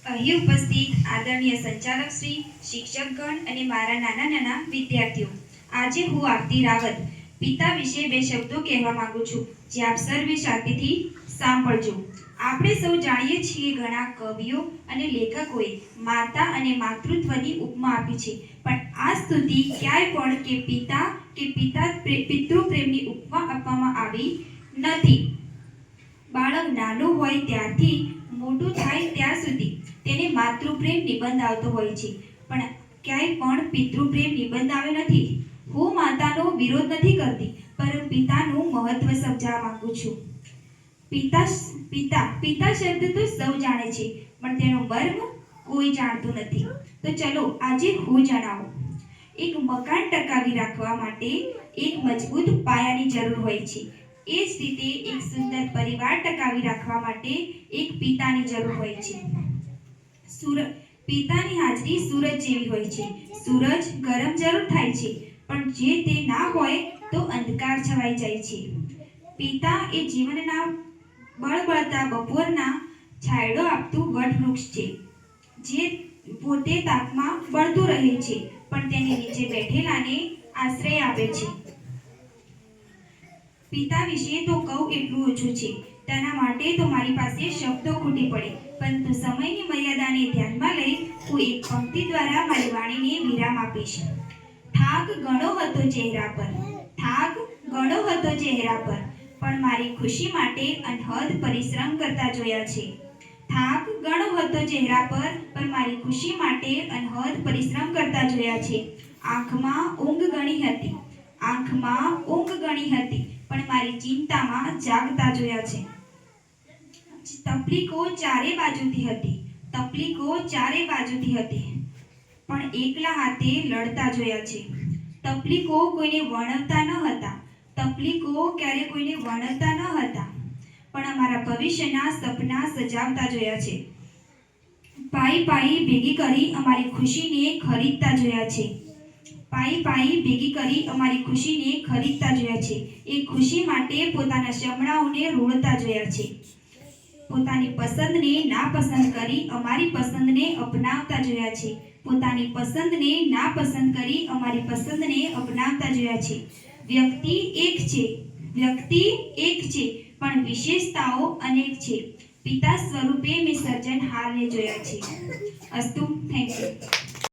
અહીં ઉપસ્થિત આદરણીય સંચાલક શ્રી, શિક્ષકગણ અને મારા નાના નાના વિદ્યાર્થીઓ, આજે હું આરતી રાવત પિતા વિશે બે શબ્દો કહેવા માંગુ છું, જે આપ સર્વે શાંતિથી સાંભળજો. આપણે સૌ જાણીએ છીએ ઘણા કવિઓ અને લેખકોએ માતા અને માતૃત્વની ઉપમા આપી છે, પણ આ સુધી ક્યાંય પણ પિતૃ પ્રેમની ઉપમા આપવામાં આવી નથી. બાળક નાનું હોય ત્યારથી મોટું થાય ત્યાં સુધી તેને માતૃપ્રેમ નિબંધ આવતો હોય છે, પણ ક્યાંય પણ પિતૃપ્રેમ નિબંધ આવ્યો નથી. હું માતાનો વિરોધ નથી કરતી, પરંતુ પિતાનું મહત્વ સમજાવવા માંગુ છું. પિતા શબ્દ તો સૌ જાણે છે, પણ તેનો મર્મ કોઈ જાણતું નથી. તો ચલો આજે હું જણાવું. એક મકાન ટકાવી રાખવા માટે એક મજબૂત પાયાની જરૂર હોય છે. એ જ રીતે એક સુંદર પરિવાર ટકાવી રાખવા માટે એક પિતાની જરૂર હોય છે. પિતાની હાજરી સૂરજ જેવી હોય છે. સૂરજ ગરમ જરૂર થાય છે, પણ જે તે ના હોય તો અંધકાર છવાઈ જાય છે. પિતા એ જીવનના બળબળતા બપોરના છાંયડો આપતું વટવૃક્ષ છે, જે પોતે તાપમાં બળતું રહે છે, પણ તેની નીચે બેઠેલાને આશ્રય આપે છે. પિતા વિશે તો કહું એટલું ઓછું છે. તેના માટે તો મારી પાસે શબ્દો ખૂટી પડે, પરંતુ સમયની મર્યાદાને ધ્યાનમાં લઈ હું એક પંક્તિ દ્વારા મારી વાણીને વિરામ આપીશ. થાક ઘણો હતો ચહેરા પર, પણ મારી ખુશી માટે અનહદ પરિશ્રમ કરતા જોયા છે. થાક ઘણો હતો ચહેરા પર, પણ મારી ખુશી માટે અનહદ પરિશ્રમ કરતા જોયા છે. આંખમાં ઊંઘ ઘણી હતી, પણ મારી ચિંતામાં જાગતા જોયા છે. તકલીફો ચારે બાજુથી હતી, પણ એકલા હાથે લડતા જોયા છે. તકલીફો ક્યારે કોઈને વર્ણવતા ન હતા, પણ અમારા ભવિષ્યના સપના સજાવતા જોયા છે. પાઈ ભેગી કરી અમારી ખુશીને ખરીદતા જોયા છે. એ ખુશી માટે પોતાના શમણાઓને રોળતા જોયા છે. પોતાની પસંદને નાપસંદ કરી અમારી પસંદને અપનાવતા જોયા છે. વ્યક્તિ એક છે, પણ વિશેષતાઓ અનેક છે. પિતા સ્વરૂપે મેં સર્જનહારને જોયા છે. અસ્તુ. Thank you.